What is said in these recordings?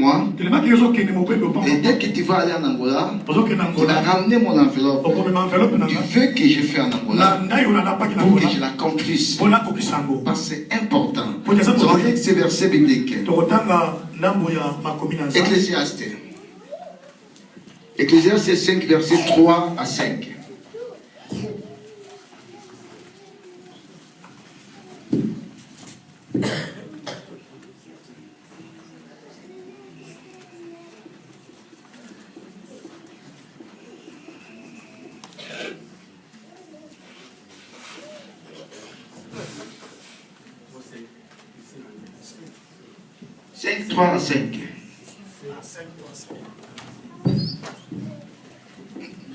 moi. Et dès que tu vas aller en Angola, tu vas ramener mon enveloppe du vœu que j'ai fait en Angola pour que je l'accomplisse. Parce que c'est important. On va lire ces versets bibliques. Ecclésiaste. Ecclésiaste 5, versets 3 à 5. « 3 à 5.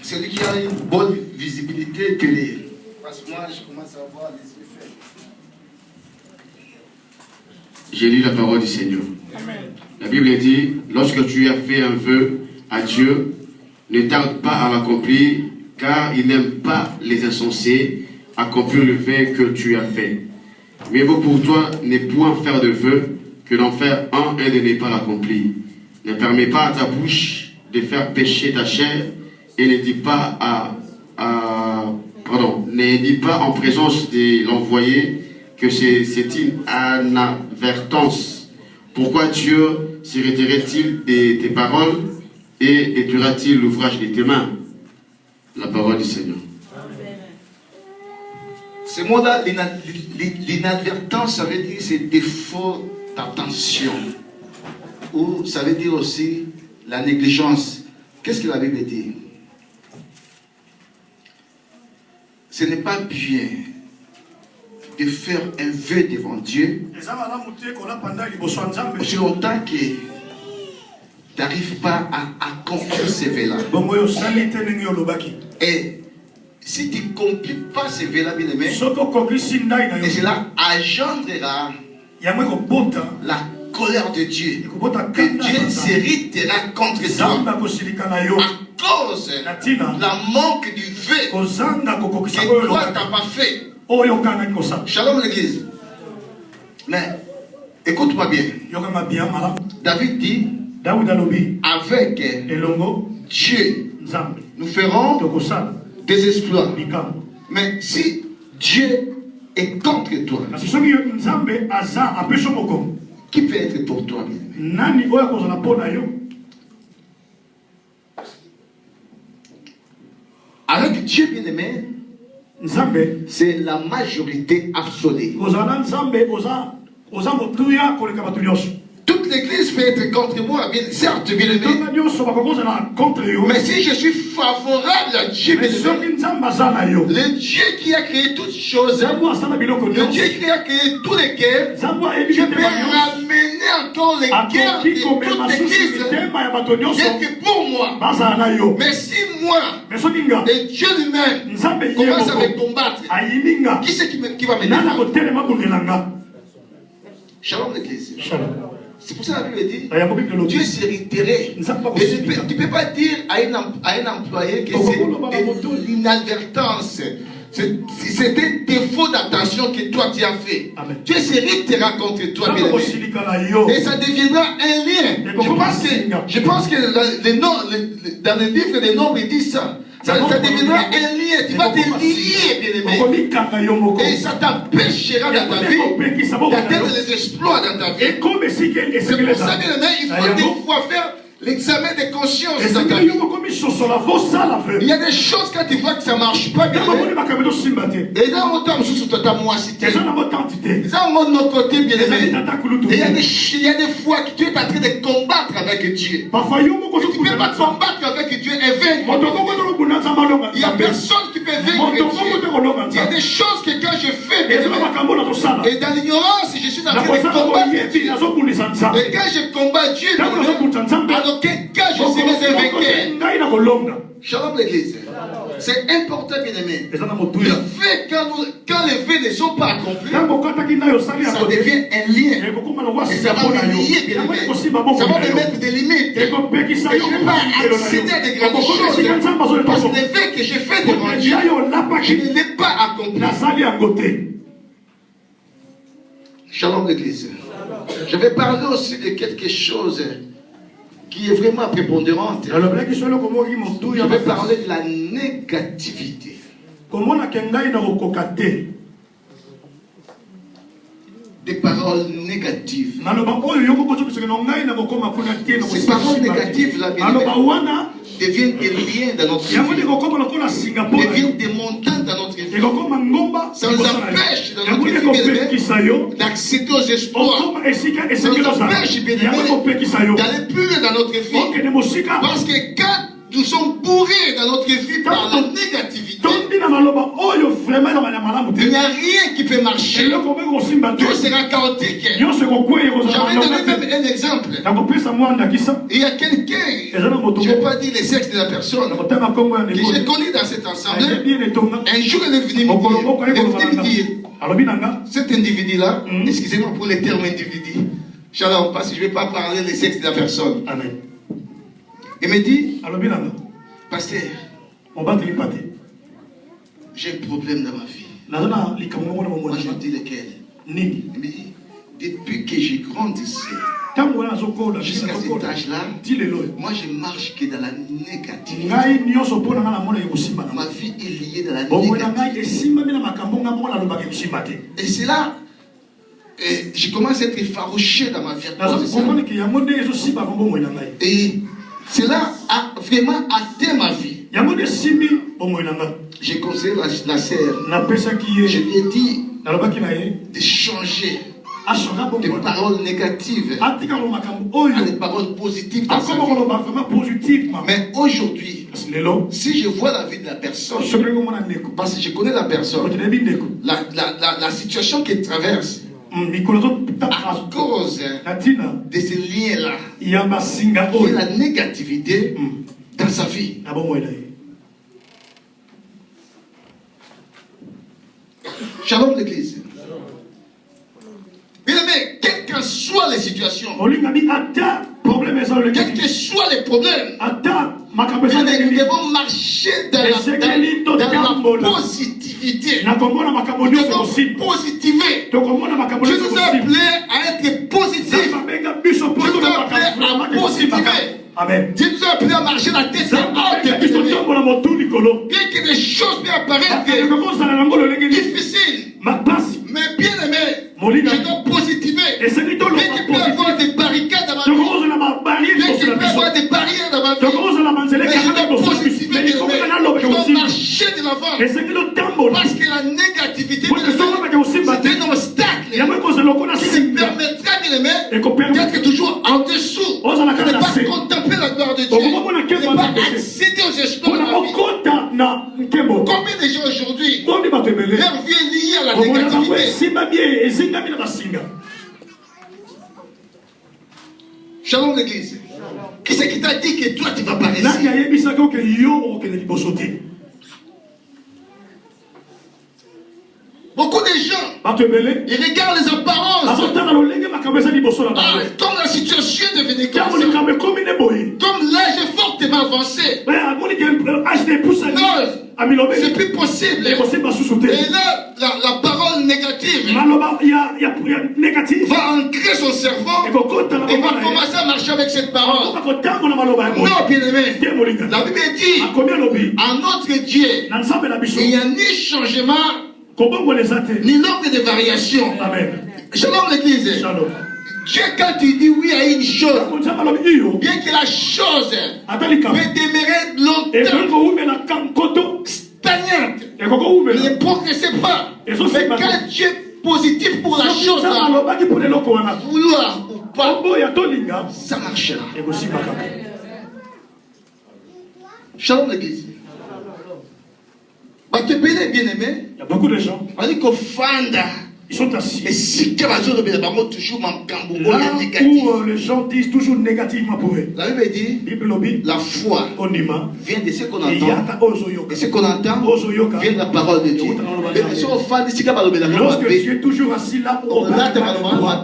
Celui qui a une bonne visibilité que les... Parce que moi, je commence à voir les effets. J'ai lu la parole du Seigneur. Amen. La Bible dit, lorsque tu as fait un vœu à Dieu, ne tarde pas à l'accomplir, car il n'aime pas les insensés accomplir le vœu que tu as fait. Mais vaut pour toi ne point faire de vœu que d'en faire un et de ne pas l'accomplir. Ne permets pas à ta bouche de faire pécher ta chair et ne dis pas ne dis pas en présence de l'envoyé que c'est une inadvertance. Pourquoi Dieu se retirerait-il de tes paroles et détruira-t-il l'ouvrage de tes mains? La parole du Seigneur. Ce mot-là, l'inadvertance, ça veut dire c'est défaut d'attention. Ou ça veut dire aussi la négligence. Qu'est-ce que la Bible dit? Ce n'est pas bien de faire un vœu devant Dieu aussi longtemps que tu n'arrives pas à accomplir ce vœu-là. Et si tu ne accomplis pas ce vœu-là, bien aimé, et cela engendrera la colère de Dieu. Que Dieu s'irritera contre toi à cause de la manque du vœu que toi tu n'as pas fait. Shalom l'église. Mais écoute-moi bien. David dit avec Dieu nous ferons des exploits. Mais si Dieu est contre toi, qui peut être pour toi, bien-aimé? Avec Dieu, bien-aimé, c'est la majorité absolue. Toute l'église peut être contre moi, bien, certes, bien aimé. Mais si je suis favorable à Dieu, bien aimé, le Dieu qui a créé toutes choses, le Dieu qui a créé tous les guerres, je peux ramener encore les guerres de toute l'église, rien que pour moi. Mais si moi, et Dieu lui-même, commence à me combattre, qui c'est qui va me défendre? Shalom l'église. C'est pour ça que la Bible dit, Dieu s'est retiré. Tu ne peux pas dire à un employé que c'est une inadvertance. C'est un défaut d'attention que toi tu as fait. Amen. Dieu se retirera contre toi, bien aimé. Et ça deviendra un lien. Je pense que dans le livre des Nombres, il dit ça. Ça deviendra un lien. Tu vas te lier, bien-aimé. Et ça t'empêchera dans ta vie d'atteindre les exploits dans ta vie. C'est pour ça, bien-aimé, il faut des fois faire l'examen de conscience dans ta vie. Il y a des choses quand tu vois que ça ne marche pas, bien-aimé. Et là, on tombe sur ta moissité. Et là, on monte de nos côtés, bien-aimé. Et il y a des fois que tu es en train de combattre avec Dieu. Tu ne peux pas combattre avec Dieu et vaincre. Il n'y a personne qui peut vaincre Dieu. Il y a des choses que quand je fais, et dans l'ignorance, je suis en train de combattre Dieu. Et quand je combats Dieu, en aucun cas je serai un vainqueur. Shalom l'église. C'est important, bien aimé. Le fait quand les vœux ne sont pas accomplis, ça devient un lien. Et ça va me lier, bien aimé. Ça va me mettre des limites. Et je ne peux pas accéder à des grandes choses. Parce que les vœux que j'ai fait devant Dieu, je ne l'ai pas accompli. Shalom l'église. Je vais parler aussi de quelque chose qui est vraiment prépondérante. Je vais parler de la négativité. Des paroles négatives. Ces paroles négatives là, deviennent des liens dans notre vie, deviennent des montagnes dans notre vie. Ça nous empêche dans notre vie d'accéder aux espoirs. Ça nous empêche d'aller plus loin dans notre vie. Parce que quand nous sommes bourrés dans notre vie par la négativité, il n'y a rien qui peut marcher. Tout sera chaotique. J'avais donné même un exemple. Il y a quelqu'un, je ne vais pas dire le sexe de la personne, que j'ai connu dans cette assemblée. Un jour, elle est venue me dire, cet individu-là, excusez-moi pour les termes individu, Shalom, parce que je ne vais pas parler le sexe de la personne. Amen. Il me dit, pasteur, j'ai un problème dans ma vie. Moi, je me dis lequel. Il me dit, depuis que j'ai grandi jusqu'à cet âge-là, moi je marche que dans la négativité. Ma vie est liée dans la négativité. Et c'est là, je commence à être effarouché dans ma vie. Et cela a vraiment atteint ma vie. J'ai conseillé la sœur. Je lui ai dit de changer des paroles négatives à des paroles positives dans sa vie. Mais aujourd'hui, si je vois la vie de la personne, parce que je connais la personne, la situation qu'elle traverse, à cause de ces liens-là, il y a la négativité dans sa vie. Shalom l'église. Bien aimé, quelles que soient les situations, quels que soient les problèmes, nous devons marcher dans la positivité. Nous devons positiver. Dieu nous a appelés à être positifs. Dieu nous a appelés à positiver. Amen. Dieu nous a appelés à marcher la tête haute. Bien que des choses puissent apparaître difficiles, mais bien aimé, je dois positiver. Bien qu'il peut y avoir des barricades dans ma vie, bien qu'il peut y avoir des barrières dans ma vie, mais je dois positiver. Je dois marcher de l'avant. Parce que la négativité, c'est un obstacle qui me permettra, bien aimé, d'être toujours en dessous, de ne pas contempler la gloire de Dieu, de ne pas accéder aux espoirs de ma vie. Combien de gens aujourd'hui, leur vie est liée à la négativité? Shalom l'église. Qui c'est qui t'a dit que toi tu vas pas réussir? Beaucoup de gens, ils regardent les apparences. Comme la situation est devenue comme ça, comme l'âge est fortement avancé, non, c'est plus possible. Et là, la parole négative va ancrer son cerveau et va commencer à marcher avec cette parole. Non, bien aimé, la Bible dit, en notre Dieu, il n'y a ni changement, ni nombre de variations. Amen. Shalom l'église. Dieu, quand tu dis oui à une chose, bien que la chose peut demeurer longtemps stagnante, ne progressez pas. Mais quand Dieu est positif pour la chose, vouloir ou pas, ça marchera. Shalom l'église. Tu es bien aimé. Il y a beaucoup de gens. On dit qu'on fanda. Ils sont assis. Et si tu vas toujours là où les gens disent toujours négativement pour eux. La Bible dit, la foi vient de ce qu'on entend. Et ce qu'on entend vient de la parole de Dieu. Lorsque tu es toujours assis là où on a telle parole,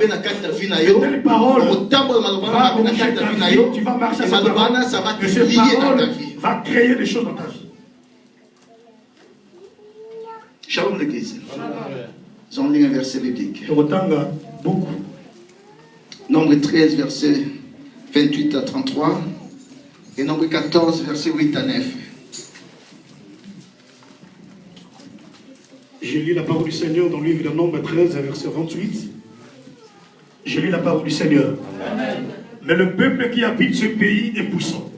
tu vas marcher à cette parole. Ça va te lier dans ta vie. Va créer des choses dans ta vie. Shalom l'église. Nous allons lire un verset biblique. Nombre 13, verset 28 à 33 et Nombre 14, versets 8 à 9. Je lis la parole du Seigneur dans le livre de Nombre 13, verset 28. Je lis la parole du Seigneur. Amen. Mais le peuple qui habite ce pays est puissant.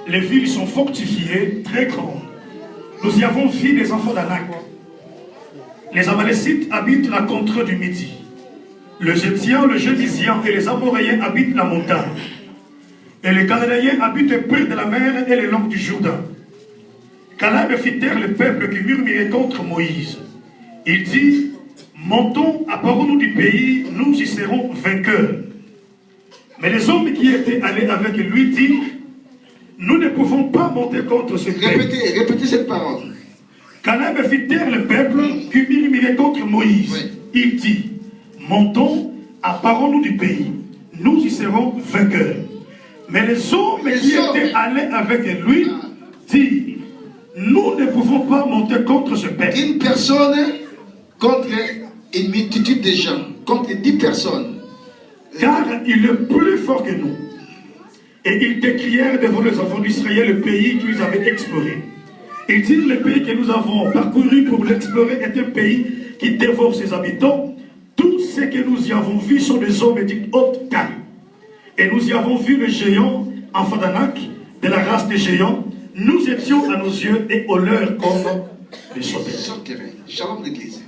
Les villes sont fortifiées, très grandes. Nous y avons vu les enfants d'Anak. Les Amalécites habitent la contrée du Midi. Les Étiens, le Jébusien et les Amoréens habitent la montagne. Et les Cananéens habitent près de la mer et les langues du Jourdain. Caleb fit taire le peuple qui murmurait contre Moïse. Il dit, montons, apparons-nous du pays, nous y serons vainqueurs. Mais les hommes qui étaient allés avec lui dirent, nous ne pouvons pas monter contre ce peuple. Répétez cette parole. Caleb fit taire le peuple qui murmurait contre Moïse. Oui. Il dit, montons, apparons-nous du pays, nous y serons vainqueurs. Mais les hommes qui étaient allés avec lui dirent, nous ne pouvons pas monter contre ce peuple. Une personne contre une multitude de gens, contre 10 personnes. Car il est plus fort que nous. Et ils décrièrent devant les enfants d'Israël le pays qu'ils avaient exploré. Ils disent, le pays que nous avons parcouru pour l'explorer est un pays qui dévore ses habitants. Tous ceux que nous y avons vus sont des hommes d'une haute taille. Et nous y avons vu le géant, enfant d'Anak, de la race des géants. Nous étions à nos yeux et au leur comme des sauterelles. Shalom l'église.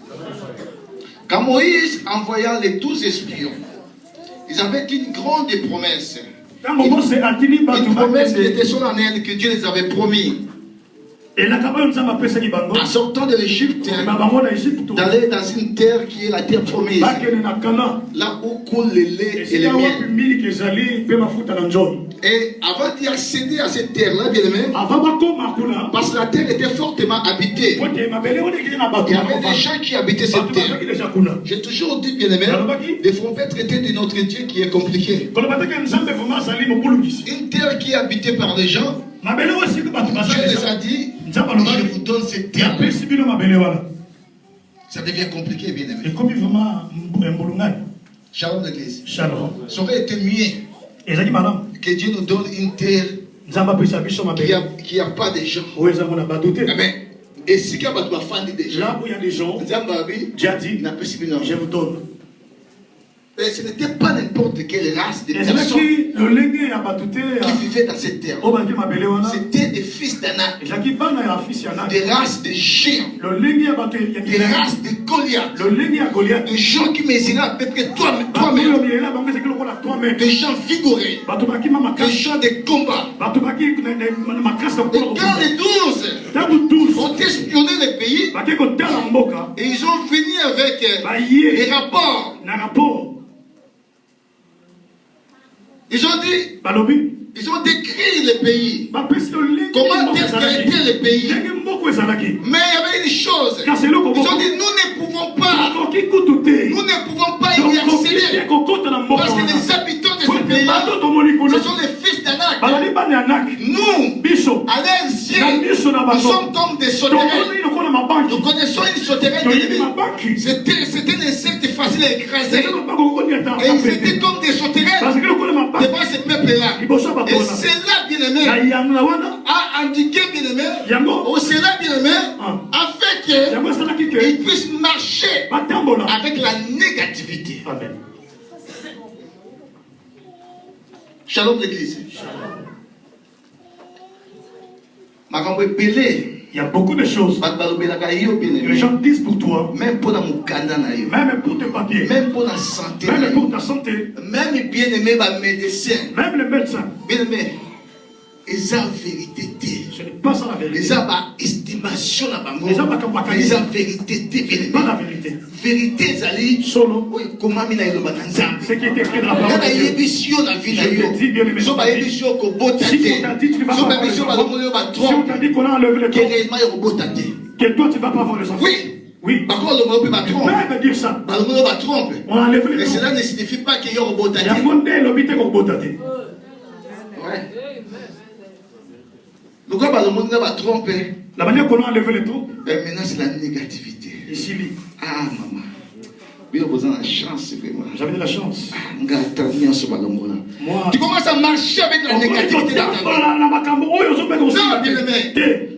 Quand Moïse envoya les 12 espions, ils avaient une grande promesse. Une promesse qui était solennelle que Dieu les avait promis. En sortant de l'Égypte, d'aller dans une terre qui est la terre promise, là où coule le lait et le miel. Et avant d'y accéder à cette terre-là, bien aimé, parce que la terre était fortement habitée, il y avait des gens qui habitaient cette terre. J'ai toujours dit, bien aimé, il ne faut pas traiter de notre Dieu qui est compliqué. Une terre qui est habitée par des gens, Dieu les a dit, je vous donne cette terre. Ça devient compliqué, bien aimé. Shalom l'église. Ça aurait été mieux que Dieu nous donne une terre qui n'a pas de gens. Amen. Et si il y a des gens, Dieu a dit, je vous donne. Mais ce n'était pas n'importe quelle race de personnes qui vivaient dans cette terre. C'était des fils d'Anak, des races de géants, des races de Goliath, des gens qui mesuraient à peu près 3 mètres, des gens vigoreux, des gens de combat. Et quand les 12 ont espionné le pays, et ils ont fini avec les rapports. Ils ont dit, ils ont décrit le pays. Comment est-ce qu'était le pays? Mais il y avait une chose. Ils ont dit, nous ne pouvons pas y accéder. Parce que les habitants de ce pays-là, ce sont les fils d'Anak. Nous, à leurs yeux, nous sommes comme des sauterelles. Nous connaissons une sauterelle. C'était un insecte facile à écraser. Et ils étaient comme des sauterelles devant ce peuple-là. Et cela, bien aimé, a indiqué, bien aimé, ou cela, bien aimé, afin qu'ils puissent marcher avec la négativité. Amen. Shalom l'église. Il y a beaucoup de choses que les gens disent pour toi, même pour tes papiers, même pour la santé, même pour ta santé, même bien aimé médecin, même les médecins, bien aimé, ils ont vérité. Ce n'est pas ça la vérité. Ils ont estimation la bango. Ils ont vérité. Pas la vérité. Vérité zali solo. Comment mina ilo bananza. Ce qui est écrit dans la parole. Je te dis bien aimé. Si on t'a dit tu ne vas pas avoir les enfants, si on t'a dit qu'on a enlevé les trompe, que toi tu ne vas pas avoir les enfants. Oui. Tu peux dire ça. On a enlevé les trompe. Mais cela ne signifie pas qu'il y a un robot. Il y a un monde l'obité qu'on robot. Ouais. Pourquoi le monde va tromper? La manière qu'on a enlevé les trompes. Maintenant c'est la négativité. Ici. Ah maman. Vous avez la chance, vraiment. J'avais de la chance. Moi, tu commences à marcher avec la négativité dans ta vie. Non, bien-aimé.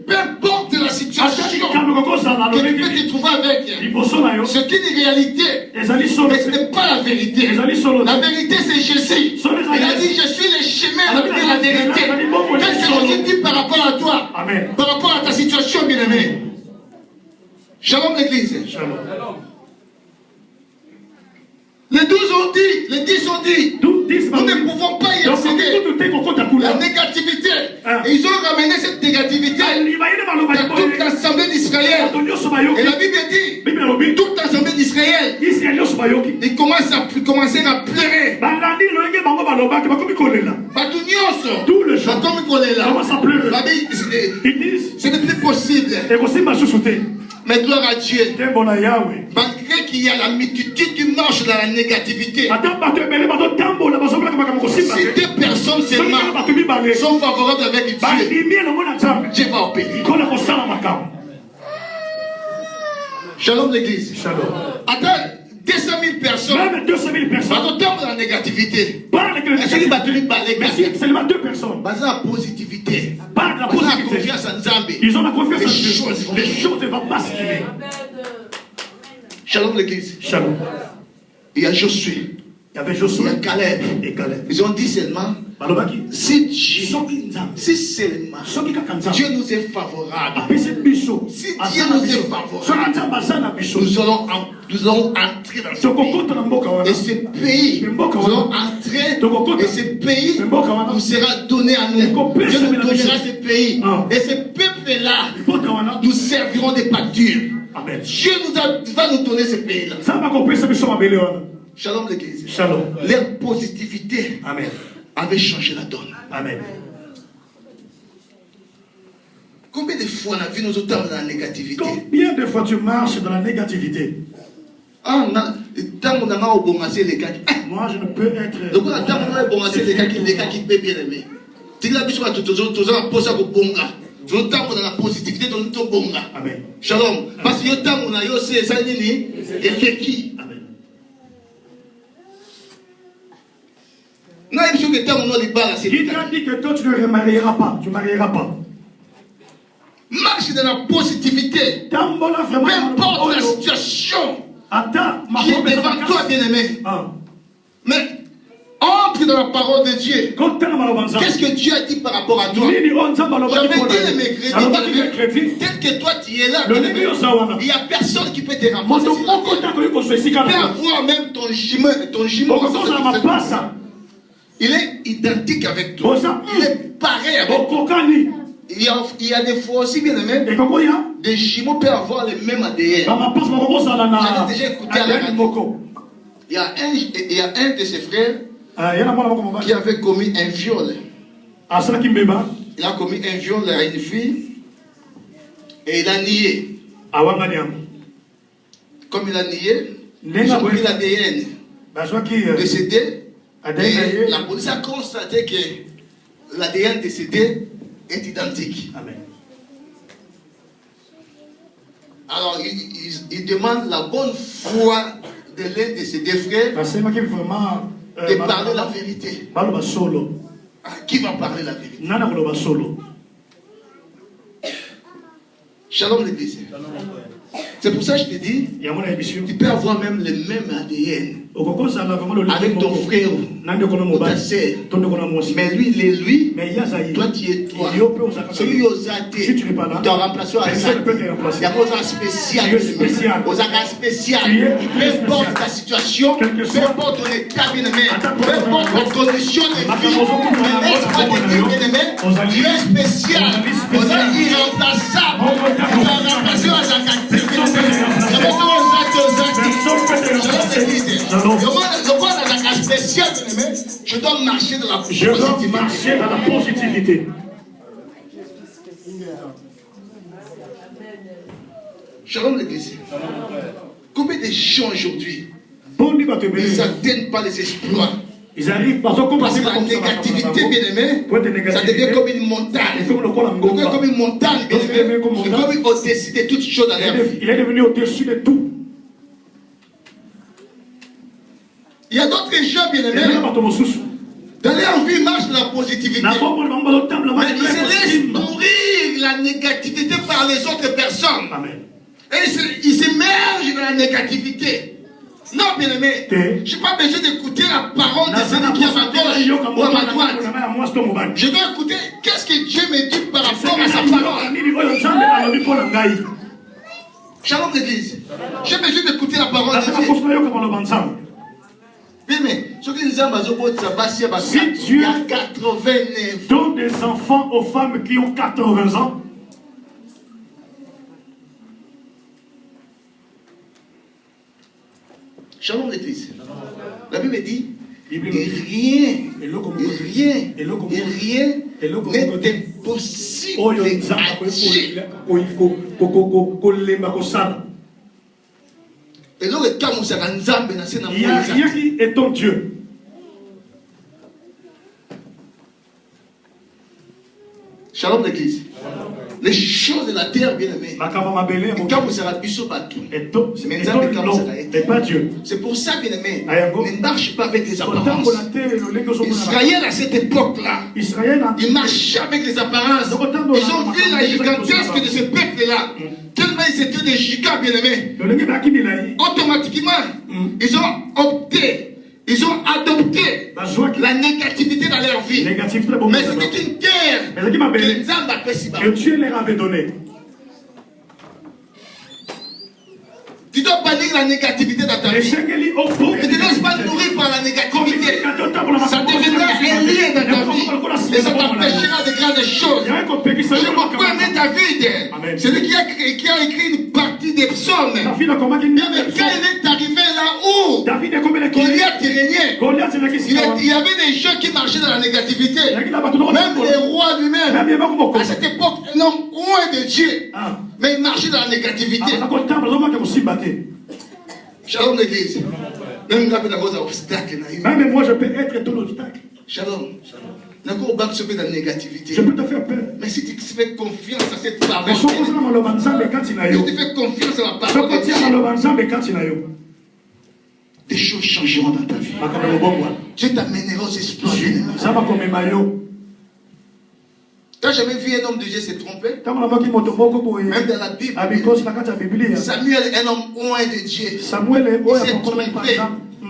Peu importe la situation que tu peux te trouver avec, c'est une réalité. Mais ce n'est pas la vérité. La vérité, c'est Jésus. Il a dit, je suis le chemin, la vie et la vérité. Qu'est-ce que Jésus dit par rapport à toi? Amen. Par rapport à ta situation, bien-aimé. Shalom l'église. Shalom. Les 12 ont dit, les 10 ont dit, nous ne pouvons pas y accéder. La négativité. Et ils ont ramené cette négativité dans toute l'assemblée d'Israël. Et la Bible dit, toute l'assemblée d'Israël, ils commencent à pleurer. Tout le gens commencent à pleurer. La Bible, ce n'est plus possible. Mais gloire à Dieu. Malgré qu'il y a la multitude qui marche dans la négativité, si deux personnes seulement sont favorables avec Dieu, Dieu va obéir. Shalom l'église. Shalom. Attends, 200 000 personnes. Même 200 000 personnes. Dans la négativité. Par la négativité. Mais seulement 2 personnes. Par la positivité. Par la positivité. Ils ont la confiance en Dieu. Les choses vont basculer. Shalom l'église. Shalom. Il y a Josué. Il y avait Josué. Il y a Caleb. Et Caleb. Ils ont dit seulement, si seulement Dieu nous est favorable, si Dieu nous est favorable, nous allons entrer dans ce pays. Et ce pays, nous allons entrer, et ce pays nous sera donné à nous. Dieu nous donnera ce pays. Et ce peuple-là, nous servirons des pâtures. Dieu va nous donner ce pays-là. Shalom l'église. Shalom. Leur positivité avait changé la donne. Amen. Combien de fois on a vu nos auteurs dans la négativité? Combien de fois tu marches dans la négativité? Moi, je ne peux être. Les gars qui peuvent bien aimer. Tu l'as vu sur la la positivité de ton bonga. Amen. Shalom. Parce que on a aussi ça et qui. Il a dit que toi tu ne remarieras pas, tu ne marieras pas. Marche dans la positivité. Peu importe la situation qui est devant toi, bien-aimé. Mais entre dans la parole de Dieu. Qu'est-ce que Dieu a dit par rapport à toi? J'avais dit les mercredis, tel que toi tu es là, il n'y a personne qui peut te remplacer. Tu peux avoir même ton jumeau. Il est identique avec toi. Il est pareil avec toi. Il y a des fois aussi, bien aimé, des jumeaux peuvent avoir le même ADN. J'avais déjà écouté à la radio. Il y a un de ses frères qui avait commis un viol. Il a commis un viol à une fille et il a nié. Comme il a nié, ils ont pris l'ADN décédé. Et la police a constaté que l'ADN décédé est identique. Amen. Alors, il demande la bonne foi de l'un de ses deux frères de parler la vérité. Qui va parler la vérité? Shalom l'église. C'est pour ça que je te dis, tu peux avoir même le même ADN avec ton frère ou ta sœur. Mais lui, il est lui, toi tu es toi. Celui qui tu as remplacé à ça. Il y a un spécial. Peu importe ta situation, peu importe ton état bien-aimé, peu importe ta condition de vie, laisse-moi te dire bien-aimé, tu es spécial. On a irremplaçable. On a remplacé à sa qualité. Je dois marcher dans la positivité. Shalom l'église. Combien de gens aujourd'hui ne s'atteignent pas les exploits? Ils arrivent parce que la négativité, bien aimé, ça devient comme une montagne. Comme une montagne, bien aimé. Comme au-dessus de toutes choses dans la vie. Il est devenu au-dessus de tout. Il y a d'autres gens, bien aimés. Dans leur vie, marche la positivité. Mais ils se laissent nourrir la négativité par les autres personnes. Amen. Et ils s'immergent dans la négativité. Non, bien aimé, je n'ai pas besoin d'écouter la parole de celui qui est à ma gauche ou à ma droite. Je dois écouter qu'est-ce que Dieu me dit par rapport à sa parole. Shalom l'église. J'ai besoin d'écouter la parole de Dieu. Mais si Dieu a 89 donne des enfants aux femmes qui ont 80 ans, Shalom l'église. La Bible dit rien n'est impossible à Dieu. Il n'y a rien qui est ton Dieu. Shalom l'église. Les choses de la terre, bien aimé. Et pas Dieu. C'est pour ça, bien aimé, ne marche pas avec les apparences. Israël à cette époque-là, ils marchaient avec les apparences. Ils ont vu la gigantesque de ce peuple-là. Tellement ils étaient des gigants, bien aimés. Automatiquement, ils ont opté. Ils ont adopté la négativité dans leur vie. Mais c'était une terre que Dieu leur avait donnée. Tu dois bannir la négativité dans ta vie. Ne te laisse pas nourrir par la négativité. Ça deviendra un lien dans ta vie. Et ça t'empêchera de grandes choses. Je beaucoup aimé David. Celui qui a écrit une partie des psaumes. Mais quand il est arrivé là où Goliath régnait, il y avait des gens qui marchaient dans la négativité. Même les rois lui-même. À cette époque, un homme loin de Dieu. Mais il marchait dans la négativité. Shalom l'église. Même moi je peux être ton obstacle. Shalom. Je peux te faire peur. Mais si tu fais confiance à cette parole, si tu fais confiance à la parole de Dieu, des choses changeront dans ta vie. Dieu t'amènera aux exploits. T'as jamais vu un homme de Dieu se tromper? Même dans la Bible. Samuel, un homme loin de Dieu, il s'est trompé.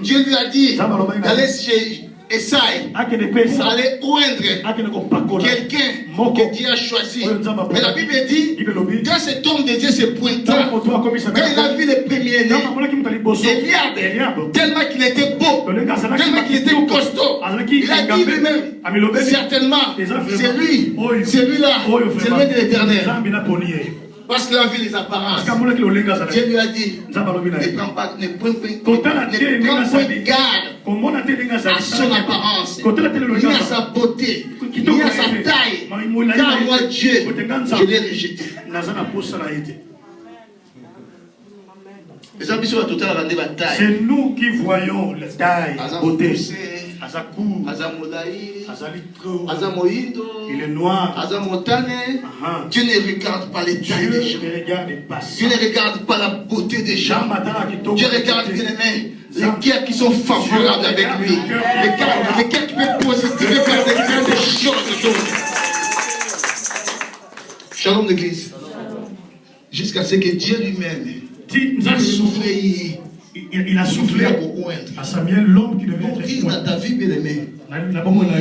Dieu lui a dit d'aller chez Esaïe pour aller oindre quelqu'un que Dieu a choisi. Mais la Bible dit, quand cet homme de Dieu se pointa, quand il a vu le premier-né, Eliab, tellement qu'il était beau, tellement qu'il était costaud, il a dit lui-même, certainement, c'est lui, c'est lui-là, c'est lui de l'Éternel. Parce qu'il a vu les apparences. Dieu lui a dit, ne prends pas garde à son apparence, ni à sa beauté, ni à sa taille. Car moi, Dieu, je l'ai rejeté. C'est nous qui voyons la taille, la beauté. Il est noir. Dieu ne regarde pas les tailles des gens. Dieu ne regarde pas la beauté des gens. Dieu regarde bien aimé les cœurs qui sont favorables avec lui. Les cœurs qui peuvent positiver faire des grandes choses. Shalom l'église. Jusqu'à ce que Dieu lui-même a soufflé. Il a soufflé à Samuel, l'homme qui devait être dans ta vie, bien aimé.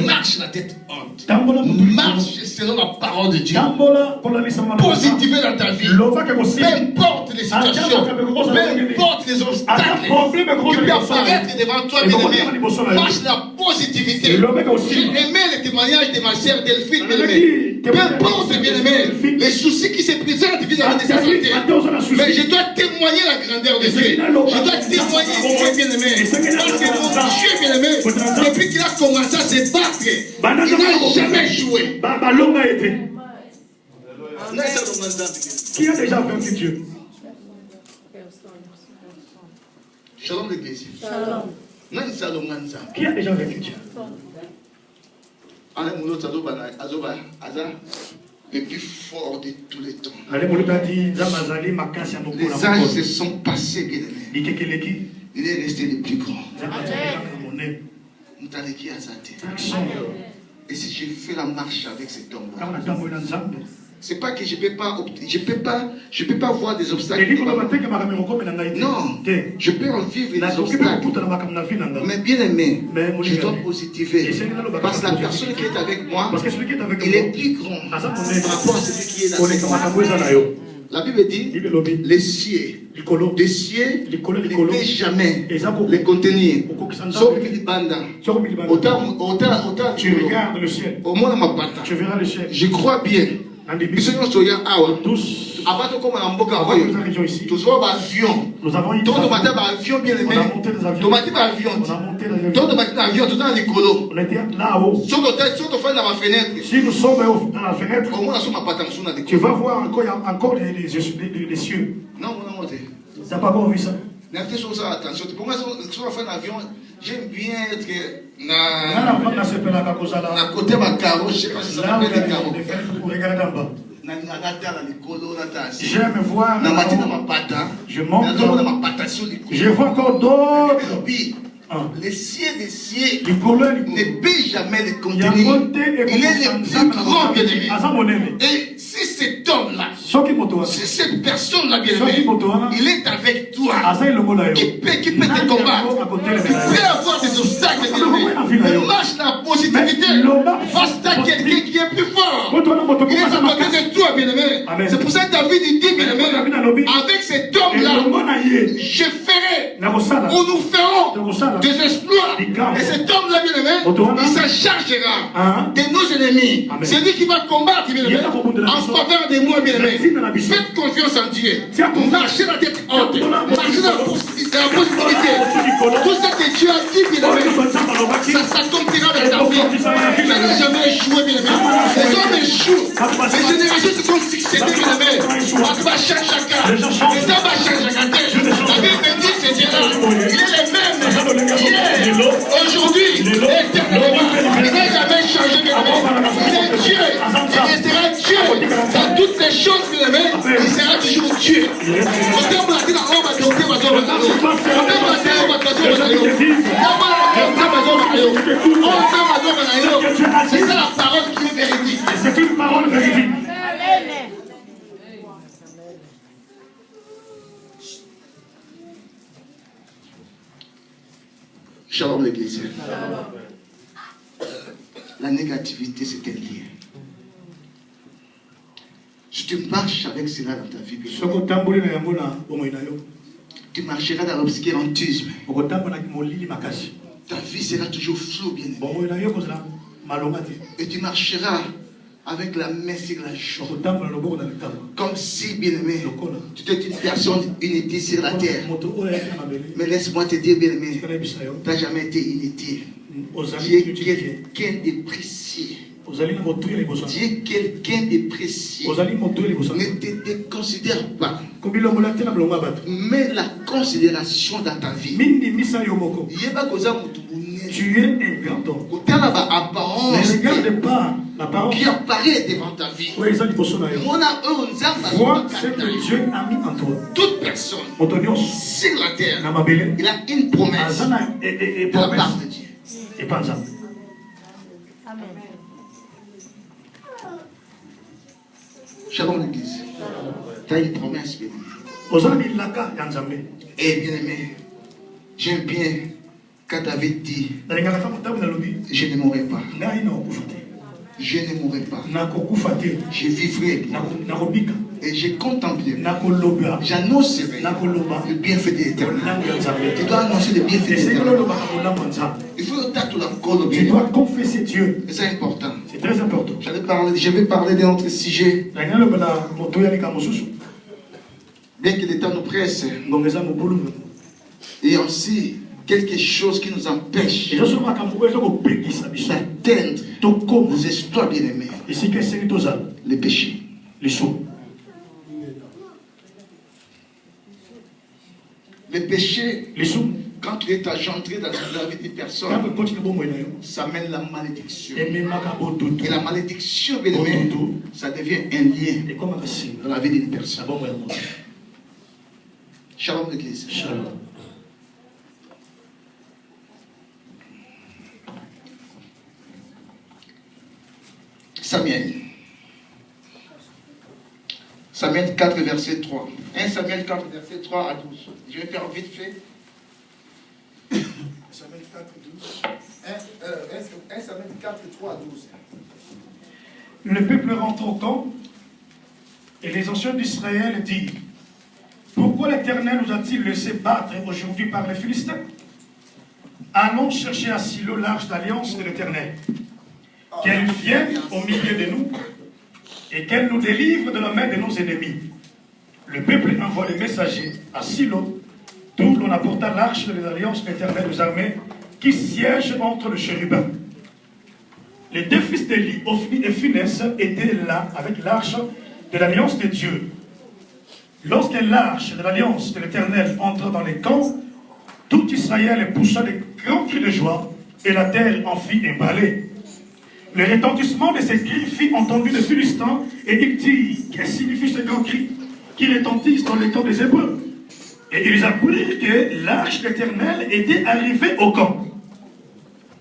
Marche la tête haute. Marche selon la parole de Dieu. Positiver dans ta vie. Peu importe les situations, peu importe les obstacles qui peuvent apparaître devant toi, bien aimé. Marche la positivité. J'ai aimé le témoignage de ma sœur Delphine, bien aimé. Peu importe, bien aimé, les soucis qui se présentent vis-à-vis de sa santé. Mais je dois témoigner la grandeur de Dieu. Je dois témoigner Dieu, bien aimé. Parce que mon Dieu, bien aimé, depuis qu'il a commencé à se battre, il n'a jamais joué. Qui a déjà vaincu Dieu? Shalom l'église. Qui a déjà vaincu Dieu? Le plus fort de tous les temps. Les Les âges se sont passés, bien aimés. il est resté le plus grand. Et si je fais la marche avec cet homme-là, c'est pas que je peux pas voir des obstacles. Non, je peux en vivre des obstacles. Mais bien aimé, je dois positiver. Parce que la personne qui est avec moi, il est plus grand par rapport à celui qui est là. La Bible dit, les cieux ne peuvent jamais les contenir. Sauf autant tu regardes le ciel. Tu verras le ciel. Je crois bien. Tous, avant de commencer à ici, nous avons avion. Nous avons eu avion bien aimé. On a monté des avions. On a monté des avions. On était là-haut. Si nous sommes à la fenêtre, tu vas voir encore les cieux. Non, tu n'as pas encore vu ça. Attention. Pour moi, si on fait un avion, j'aime bien être à côté de ma carreau. Je ne sais pas si ça s'appelle des carreaux. J'aime voir. Je monte. Je vois encore d'autres. Les cieux des cieux ne peut jamais les contenir. Il est le plus grand, bien-aimé. Et si cet homme-là, si cette personne-là, bien-aimé, il est avec toi, qui peut te combattre, qui peut avoir des obstacles, bien-aimé, marche la positivité face à quelqu'un qui est plus fort. Il est à côté de toi, bien-aimé. C'est pour ça que David dit, bien-aimé, avec cet homme-là, je ferai, ou nous ferons des exploits. Et cet homme-là, bien-aimé, il se chargera de nos ennemis. C'est lui qui va combattre, bien-aimé, en faveur de moi, bien-aimé. Faites confiance en Dieu. Marchez la tête haute. Marchez dans la positivité. Tout ce que Dieu a dit, bien-aimé, ça s'accomplira dans ta vie. Tu n'as jamais échoué, bien-aimé. Les hommes échouent. Les générations se sont fixées, bien-aimé. On va changer chacun. Les hommes vont changer chacun. La Bible dit, c'est Dieu-là. Il est le même. Aujourd'hui, éternellement, il n'a jamais changé de nom. Il est Dieu, il restera Dieu. Dans toutes les choses qu'il aimait, il sera toujours Dieu. C'est ça la parole qui est véridique. C'est une parole véridique. Shalom l'église. La négativité, c'est un lien. Si tu marches avec cela dans ta vie, tu marcheras dans l'obscurantisme. Ta vie sera toujours floue, bien aimé. Et tu marcheras avec la main sur la joie. Comme si, bien aimé, tu étais une personne inutile sur la terre. Mais laisse-moi te dire, bien aimé, tu n'as jamais été inutile. Tu es quelqu'un de précieux. Tu es quelqu'un de précieux. Ne te déconsidère pas. Mets la considération dans ta vie. Tu es un grand homme. Ne regarde pas l'apparence qui apparaît devant ta vie. Vois ce que Dieu a mis en toi. Toute personne sur la terre, il a une promesse de la part de Dieu. Et pas ça. Shalom l'église. Tu as une promesse, bien aimé. Et bien aimé, j'aime bien quand David dit, je ne mourrai pas. Je ne mourrai pas. Je vivrai. Et je contemplerai. J'annoncerai le bienfait de l'Éternel. Tu dois annoncer le bienfait de l'Éternel. Il faut tu dois confesser Dieu. C'est important. C'est très important. Je vais parler de notre sujet. Bien que le temps nous presse. Et aussi quelque chose qui nous empêche d'atteindre nos exploits bien-aimés. Le péché. Le péché, quand tu es engendré dans la vie d'une personne, ça mène la malédiction. Et la malédiction, bien aimé, ça devient un lien dans la vie d'une personne. Shalom l'église. Samuel. Samuel 4, verset 3. 1 Samuel 4, verset 3 à 12. Je vais faire vite fait. Samuel 4, 12. 1 Samuel 4, 3 à 12. Le peuple rentre au camp et les anciens d'Israël disent: pourquoi l'Éternel nous a-t-il laissé battre aujourd'hui par les Philistins? Allons chercher à Silo l'arche d'alliance de l'Éternel, qu'elle vienne au milieu de nous et qu'elle nous délivre de la main de nos ennemis. Le peuple envoie les messagers à Silo, d'où l'on apporta l'arche de l'alliance éternelle aux armées qui siège entre le chérubin. Les deux fils d'Élie, Ophni et Phinès, étaient là avec l'arche de l'alliance de Dieu. Lorsque l'arche de l'alliance de l'Éternel entre dans les camps, tout Israël poussa des grands cris de joie et la terre en fit emballée. Le retentissement de ces cris fit entendre les Philistins et ils dirent: qu'est-ce que signifient ces grands cris qui retentissent dans les camps des Hébreux? Et ils apprirent que l'arche de l'Éternel était arrivée au camp.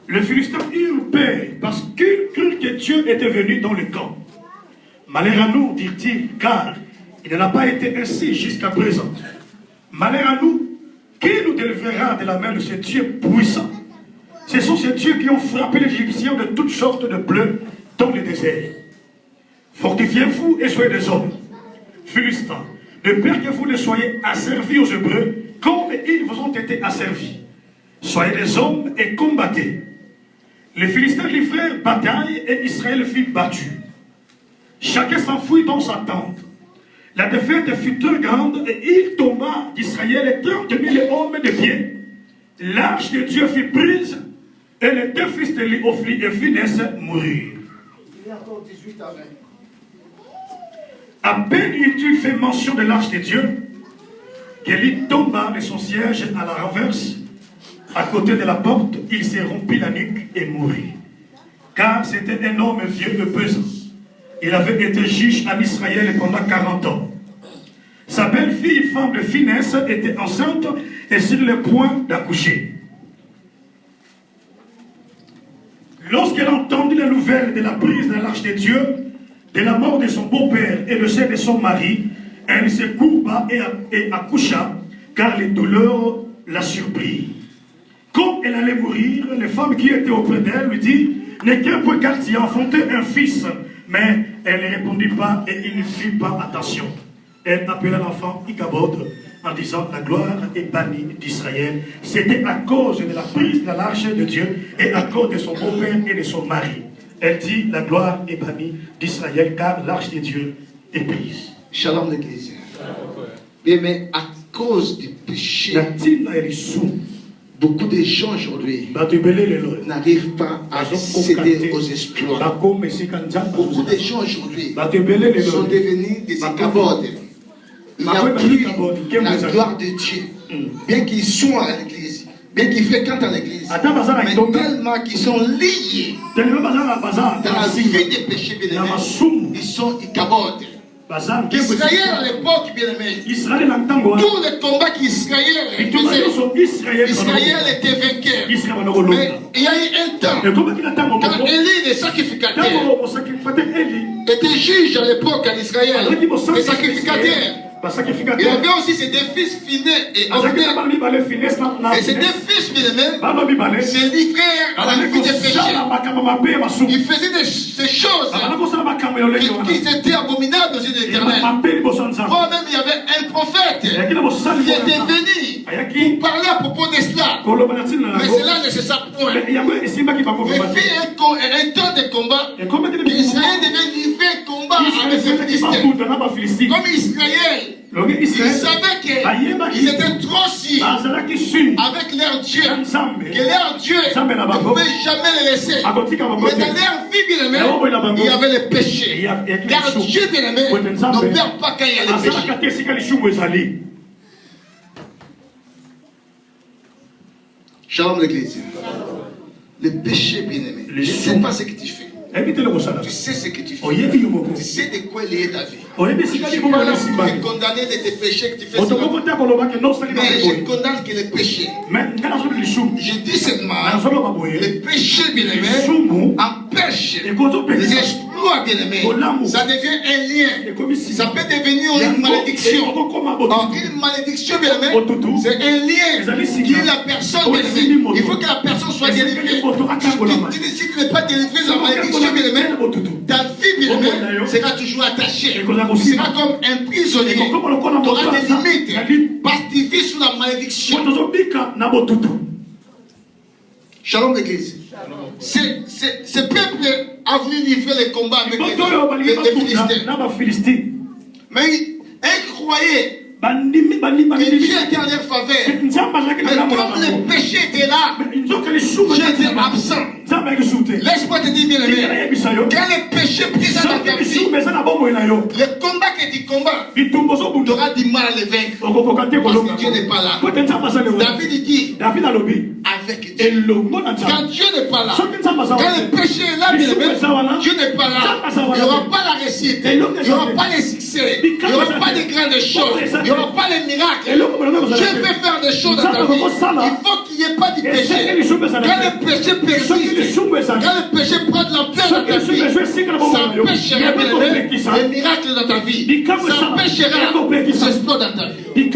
Les Philistins eurent peur parce qu'ils crurent que Dieu était venu dans le camp. Malheur à nous, dirent-ils, car il n'en a pas été ainsi jusqu'à présent. Malheur à nous, qui nous délivrera de la main de ce Dieu puissant? Ce sont ces dieux qui ont frappé les Égyptiens de toutes sortes de plaies dans le désert. Fortifiez-vous et soyez des hommes, Philistins, de peur que vous ne soyez asservis aux Hébreux comme ils vous ont été asservis. Soyez des hommes et combattez. Les Philistins livrèrent bataille et Israël fut battu. Chacun s'enfuit dans sa tente. La défaite fut très grande et il tomba d'Israël 30 000 hommes de pied. L'arche de Dieu fut prise et les deux fils d'Élie, Ophni et Phinès, moururent. Il y a encore 18 à 20. À peine eut-il fait mention de l'arche de Dieu qu'Élie tomba de son siège à la renverse. À côté de la porte, il s'est rompu la nuque et mourut. Car c'était un homme vieux et pesant. Il avait été juge en Israël pendant 40 ans. Sa belle-fille, femme de Phinès, était enceinte et sur le point d'accoucher. Lorsqu'elle entendit la nouvelle de la prise de l'arche de Dieu, de la mort de son beau-père et de celle de son mari, elle se courba et accoucha, car les douleurs la surprirent. Comme elle allait mourir, les femmes qui étaient auprès d'elle lui dirent: n'est qu'un peu car tu as enfanté un fils. Mais elle ne répondit pas et il ne fit pas attention. Elle appela l'enfant Ichabod en disant: la gloire est bannie d'Israël. C'était à cause de la prise de l'arche de Dieu et à cause de son beau-père et de son mari. Elle dit: la gloire est bannie d'Israël car l'arche de Dieu est prise. Shalom l'église. Mais à cause du péché, beaucoup de gens aujourd'hui n'arrivent pas à céder aux exploits. Beaucoup de gens aujourd'hui sont devenus des Ichabodes. Il n'y a plus la gloire de Dieu. Bien qu'ils soient à l'église, bien qu'ils fréquentent à l'église, mais tellement qu'ils sont liés dans la vie des péchés bien-aimés, ils sont Ichabodes. Israël à l'époque, bien-aimé, tous les combats qu'Israël faisait, Israël était vainqueur. Mais il y a eu un temps, quand Élie, le sacrificateur, était juge à l'époque en Israël, le sacrificateur. Il y avait aussi ses deux fils Phinès et Ophni. Et ces deux fils, bien-aimés, se livraient à la vie des péchés. Ils faisaient ces choses qui étaient abominables aux yeux de l'Éternel. Moi-même, il y avait un prophète qui était venu pour parler à propos de cela. Mais cela ne se sait point. Il fit un temps de combat. Israël devait livrer un combat avec les Philistins. Comme Israël, ils savaient qu'ils étaient trop si avec leur Dieu, que leur Dieu ne pouvait jamais les laisser. Mais dans leur vie, bien-aimé, il y avait le péché. Car Dieu, bien-aimé, ne perd pas quand il y a le péché. Shalom l'église. Le péché, bien-aimé, je ne sais pas ce que tu fais. Tu sais ce que tu fais. Tu sais de quoi lier ta vie. Je suis condamné de tes péchés que tu fais. Mais je condamne que les péchés. Je dis seulement, les péchés, bien-aimés, empêchent les exploits foi, bien-aimé, ça devient un lien. Ça peut devenir une malédiction. Une malédiction, bien-aimé, c'est un lien qui lie la personne, bien-aimé. Il faut que la personne soit délivrée. Si tu n'es pas délivré de la malédiction, bien-aimé, ta vie, bien-aimé, sera toujours attachée. Tu seras comme un prisonnier. Tu auras des limites parce que tu vis sous la malédiction. Shalom l'église. Ce peuple a voulu livrer les combats avec les Philistins. Mais ils croyaient que Dieu était en leur faveur. Mais comme le péché était là, Dieu était absent. Laisse-moi te dire, bien aimé, quand le péché présent dans ta vie, le combat que tu combats, tu auras du mal à les vaincre. Parce que Dieu n'est pas là. David dit, avec Dieu. Quand Dieu n'est pas là, quand le péché est là, bien aimé, Dieu n'est pas là. Il n'y aura pas la réussite, il n'y aura pas les succès, il n'y aura pas de grandes choses, il n'y aura pas les miracles. Dieu peut faire des choses dans ta vie. Il faut qu'il n'y ait pas de péché. Quand le péché persiste, quand le péché prend de l'ampleur dans ta vie, ça empêchera les miracles dans ta vie. Ça empêchera les exploits dans ta vie.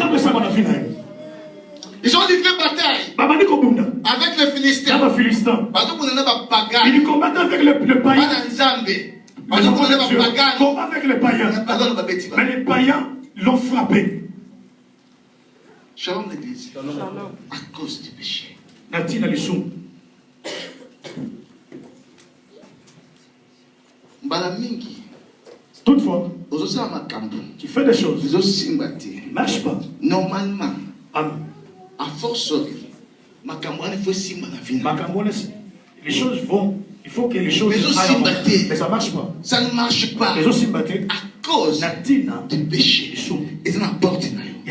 Ils ont livré bataille avec les Philistins. Ils combattent avec le païen. Combat avec les païens. Mais les païens l'ont frappé. Shalom l'église. À cause du péché. Natina Lissou. Toutefois, tu fais des choses qui ne marchent pas. Normalement, Amen. à force, les choses vont. Il faut que les choses aillent avant. Mais ça ne marche pas. Ça ne marche pas. Les aussi battés à cause du péché. Et ça n'apporte rien. Il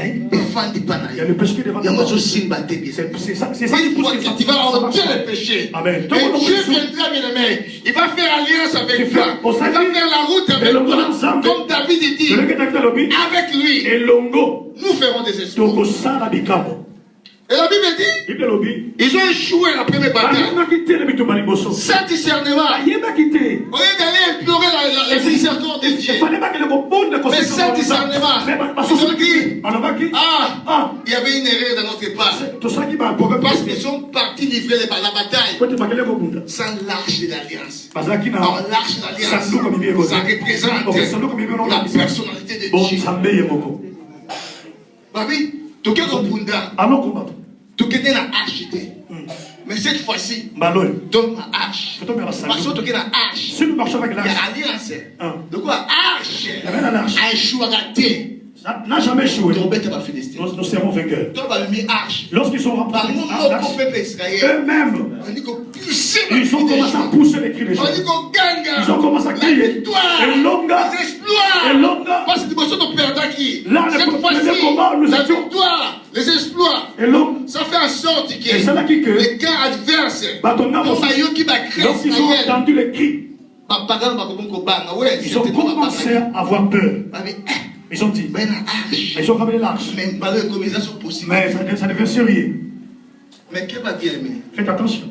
y a le péché qui est devant toi. C'est ça. Une fois que tu vas ôter le péché, Amen. et Dieu viendra, bien aimé, il va faire alliance avec toi. Il va faire la route avec toi. Comme David dit, avec lui, nous ferons des exploits. Et la Bible dit, ils ont échoué la première bataille. Sans discernement, au lieu d'aller implorer la miséricorde de Dieu, mais sans discernement, ils ont dit, il y avait une erreur dans notre part. Parce qu'ils sont partis livrer la bataille sans l'arche de l'alliance. Alors l'arche de l'alliance, ça représente la personnalité de Dieu. Babi, tu es au Bunda. Tu es dans l'arche. Mais cette fois-ci, donne ma arche. Parce que tu es dans l'arche. Il y a alliance. De quoi arche a échoué à rater. N'a jamais échoué. Nous serons vainqueurs. Lorsqu'ils sont rentrés, eux-mêmes, ils ont commencé à pousser les cris des gens. Ils ont commencé à crier. Et longa. Parce que là, le premier combat, nous la étions. victoire, les exploits, ça fait en sorte que les cas adverses, lorsqu'ils ont entendu les cris, ils ont commencé à avoir peur. Ils ont dit, ils ont ramené l'arche. Mais ça devient sérieux. Mais qu'est-ce que bien aimé? Faites attention.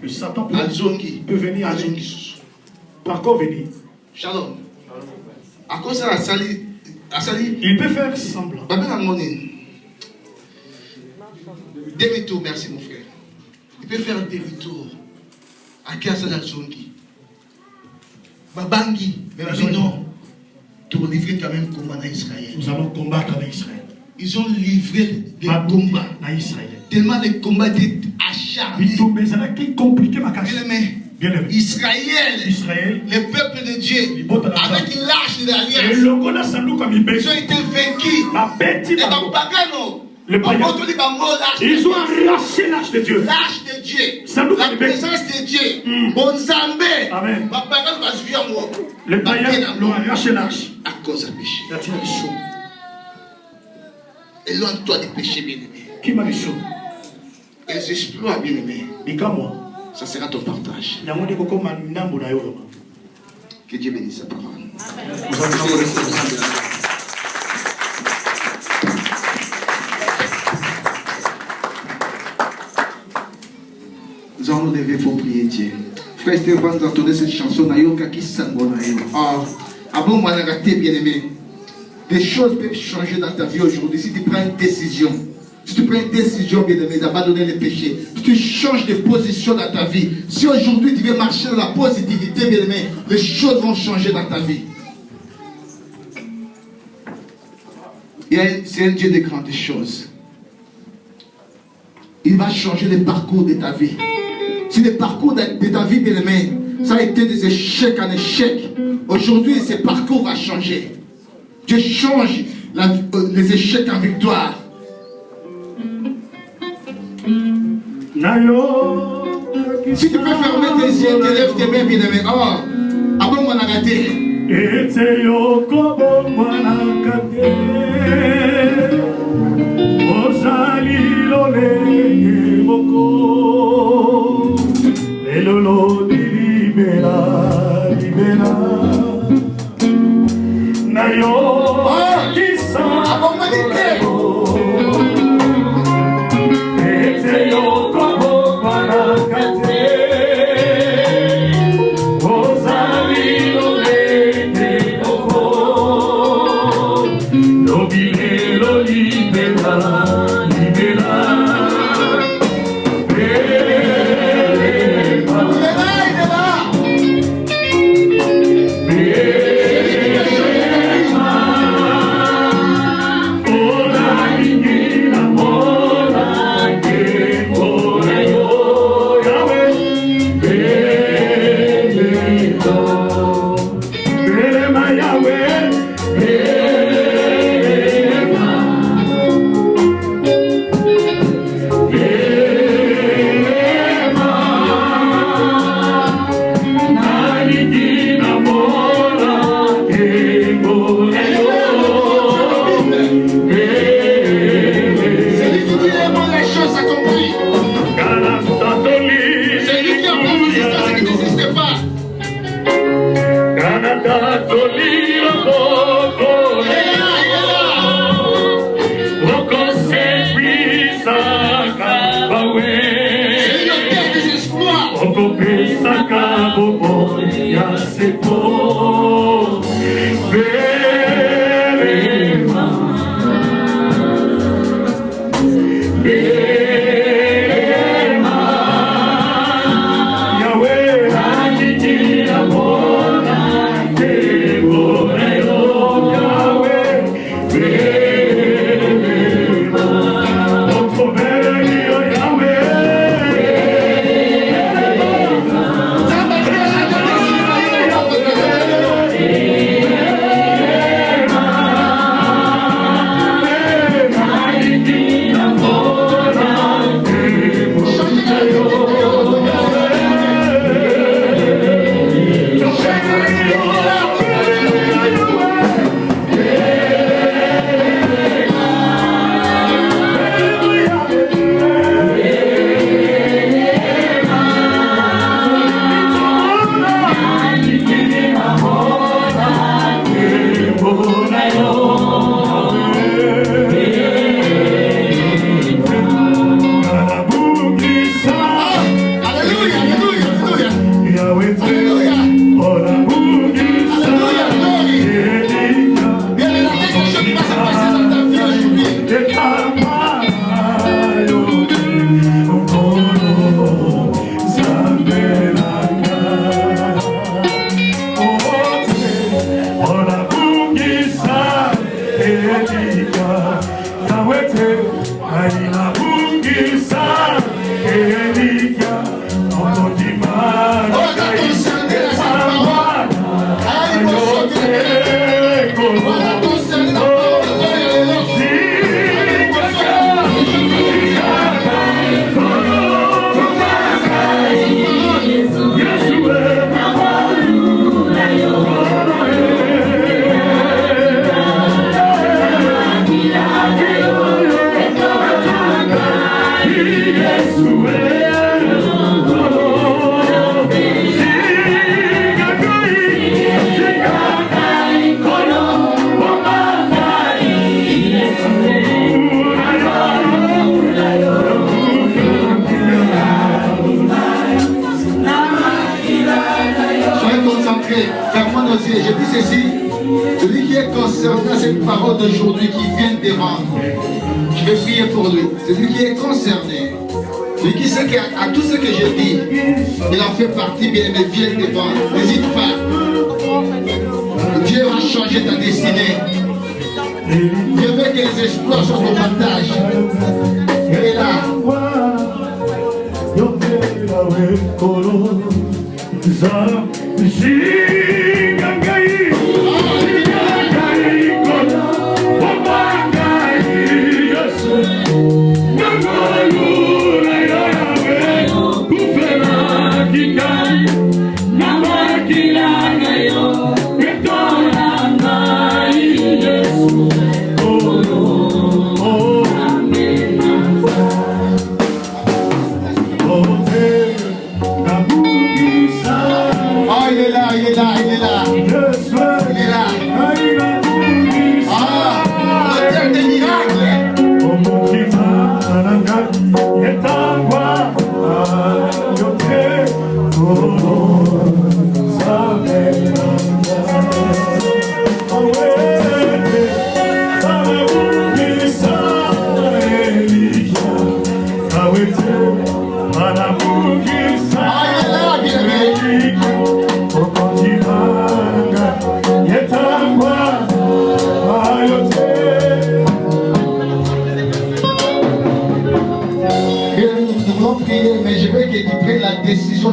Le Satan peut venir à nous. Par quoi venir? Shalom. À cause de la salie, il peut faire semblant. Demi-tour, merci mon frère. Il peut faire un demi-tour. À qui a ça dans Zongi? Babangi, mais non. Pour livrer quand même combat dans Israël. Nous allons combattre avec Israël. Ils ont livré des combats dans Israël. Tellement les combats étaient acharnés. Bien aimé. Israël, le peuple de Dieu, avec l'arche de l'alliance, ils ont été vaincus. Et les païens, ils ont arraché l'arche de Dieu. L'arche de Dieu, la présence de Dieu. Bon Zambé. Amen. Les païens l'ont arraché l'arche. À cause du péché. Éloigne-toi du péché, bien-aimé. Qui m'a dit ça? Les exploits, bien-aimé. Ça sera ton partage. Que Dieu bénisse sa parole. Nous allons nous lever pour prier Dieu. Frère Stéphane, vous entendez cette chanson, Nayoka qui s'envole. Ah, bon, moi, bien aimé. Des choses peuvent changer dans ta vie aujourd'hui si tu prends une décision. Si tu prends une décision, bien aimé, d'abandonner les péchés. Si tu changes de position dans ta vie. Si aujourd'hui tu veux marcher dans la positivité, bien aimé, les choses vont changer dans ta vie. C'est un Dieu de grandes choses. Il va changer le parcours de ta vie. Si le parcours de ta vie, bien aimé, ça a été des échecs en échecs, aujourd'hui, ce parcours va changer. Dieu change les échecs en victoire. Si tu peux fermer tes yeux, te lèves tes mains, bien aimé. Oh, avant moi, on a raté. Hallelujah. nos yeux. Je dis ceci, celui qui est concerné à cette parole d'aujourd'hui qui vient devant, je vais prier pour lui. Celui qui est concerné, celui qui sait qu'à tout ce que je dis, il en fait partie, bien aimé, viens devant. N'hésite pas. Dieu va changer ta destinée. Dieu veut que les espoirs soient ton partage. Il est là.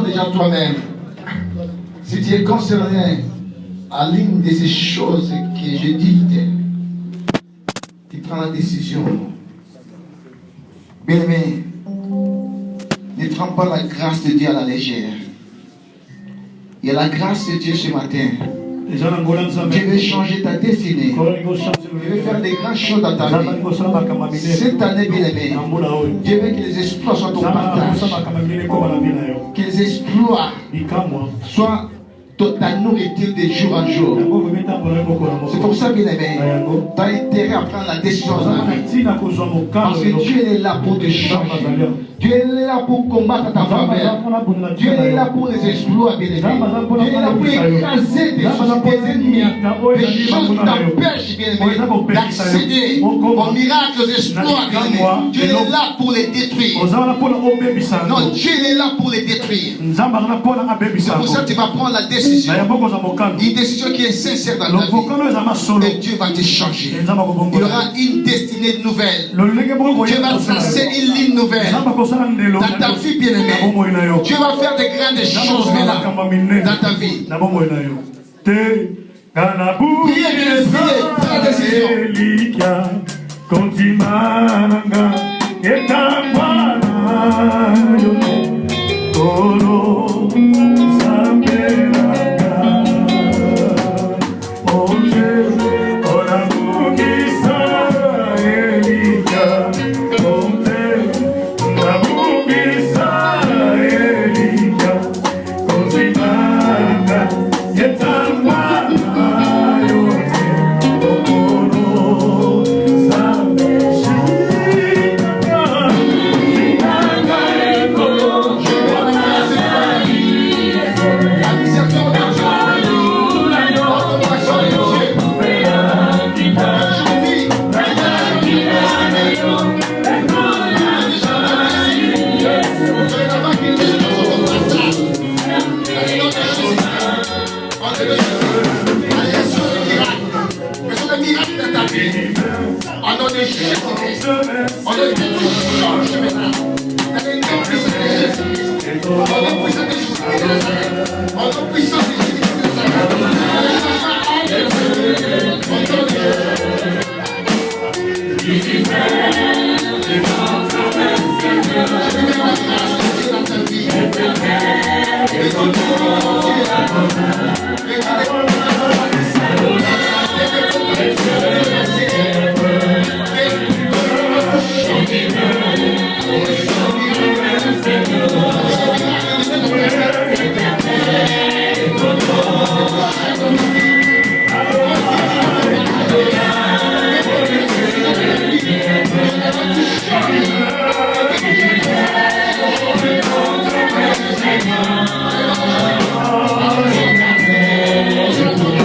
Déjà toi-même, si tu es concerné à l'une de ces choses que je dis, tu prends la décision. Bien aimé, ne prends pas la grâce de Dieu à la légère. Il y a la grâce de Dieu ce matin. Dieu veut changer ta destinée. Dieu veut faire des grandes choses dans ta vie. Cette année, bien aimé, Dieu veut que les exploits soient ton partage. Que les exploits soient ta nourriture de jour en jour. C'est pour ça, bien aimé, tu as intérêt à prendre la décision dans la vie. Parce que Dieu est là pour te changer. Dieu est là pour combattre ta faveur. Dieu est là pour les exploits, bien aimé. Dieu est là pour écraser tes ennemis. Les choses qui t'empêchent, bien aimé, d'accéder aux miracles, aux exploits, bien aimé. Dieu est là pour les détruire. Non, Dieu est là pour les détruire. C'est pour ça que tu vas prendre la décision. Une décision qui est sincère dans ta vie. Et Dieu va te changer. Il y aura une destinée nouvelle. Dieu va tracer une ligne nouvelle dans ta vie, bien-aimée. Dieu va faire des grandes choses dans ta vie. Priez, bien, priez. Prends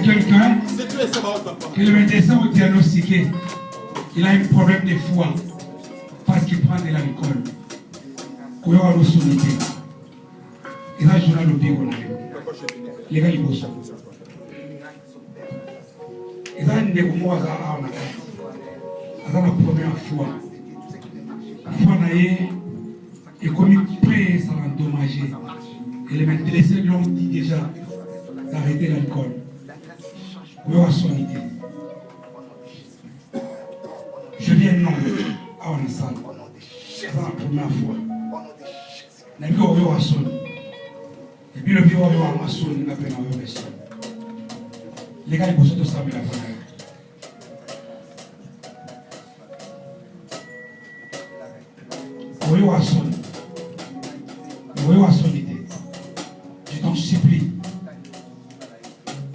quelqu'un que le médecin a diagnostiqué, il a un problème de foie parce qu'il prend de l'alcool. Il y a une sonité. Il y a un journal au bureau. Les gars, ils bossent. Il y a une découverte à la première fois. La fois est comme prêt à l'endommager. Et les médecins lui ont dit déjà d'arrêter l'alcool. Il y a son idée. Je viens non à la salle. C'est la première fois. Et puis on va sonner. Et puis le bureau va sonner, il a peine à remercier. Les gars, ils bossent de ça, mais la première. Oui, on sonne. Oui, on sonne. Je t'en supplie.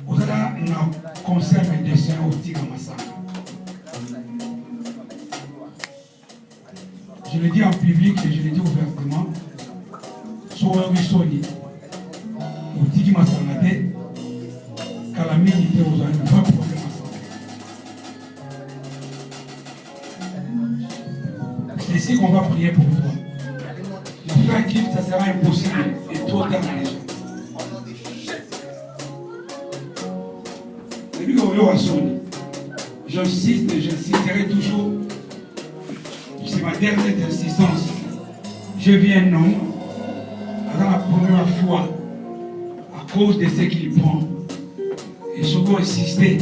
Vous avez un conseil médecin au Tigamassa. Je le dis en public et je le dis ouvertement. Sur un Wissoni, au Tigamassa, la tête, car la mine était aux un vrai problème à ça. C'est ici qu'on va prier pour toi. Le frère Cliff, ça sera impossible et trop tard déjà. Depuis qu'on veut à sonner, j'insiste et j'insisterai toujours. C'est ma dernière insistance. Je viens non, avant la première fois, à cause de ce qu'il prend. Et surtout insister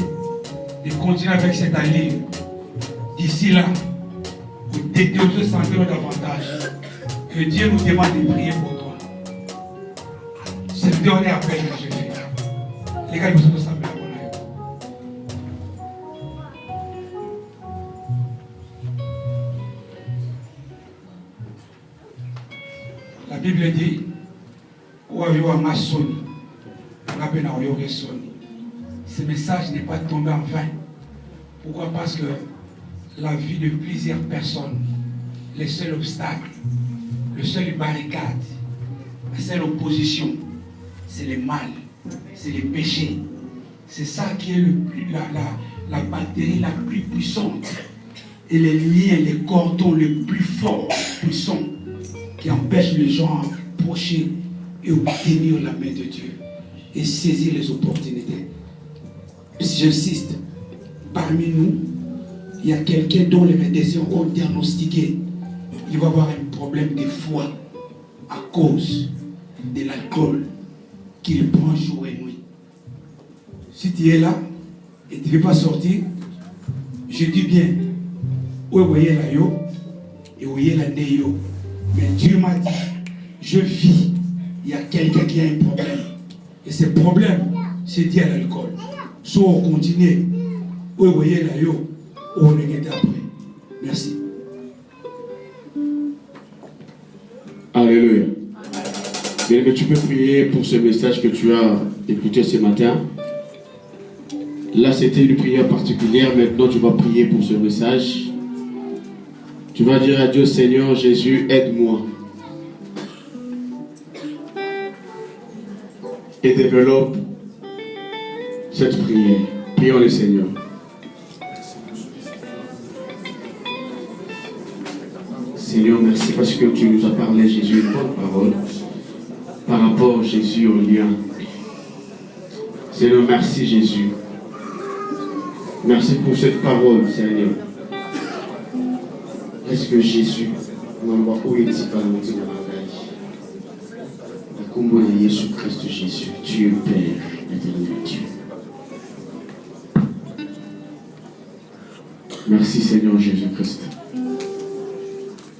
de continuer avec cette allure. D'ici là, vous détruisez santé davantage. Que Dieu nous demande de prier pour toi. C'est le dernier appel que j'ai fait. Les gars, ils vous ont salué la bonne année. La Bible dit ce message n'est pas tombé en vain. Pourquoi? Parce que la vie de plusieurs personnes, les seuls obstacles, le seul barricade, la seule opposition, c'est le mal, c'est le péché. C'est ça qui est la batterie la plus puissante. Et les liens, les cordons les plus forts, puissants, qui empêchent les gens à approcher et obtenir la main de Dieu et saisir les opportunités. Si j'insiste, parmi nous, il y a quelqu'un dont les médecins ont diagnostiqué il va avoir un problème de foie à cause de l'alcool qu'il prend jour et nuit. Si tu es là et tu ne veux pas sortir, je dis bien, où est voyez la yo et où voyez la néo. Mais Dieu m'a dit, je vis, il y a quelqu'un qui a un problème. Et ce problème, c'est dû à l'alcool. Soit on continue, où est voyez la yo, ou on est après. Merci. Alléluia. Bien que tu peux prier pour ce message que tu as écouté ce matin. Là, c'était une prière particulière. Maintenant, tu vas prier pour ce message. Tu vas dire à Dieu, Seigneur Jésus, aide-moi. Et développe cette prière. Prions le Seigneur. Seigneur, merci parce que tu nous as parlé, Jésus, une bonne parole par rapport, Jésus, au lien. Seigneur, merci, Jésus. Merci pour cette parole, Seigneur. Est-ce que Jésus, où est-il par nous dire comment Jésus-Christ, Jésus, Dieu Père, éternel Dieu. Merci, Seigneur Jésus-Christ.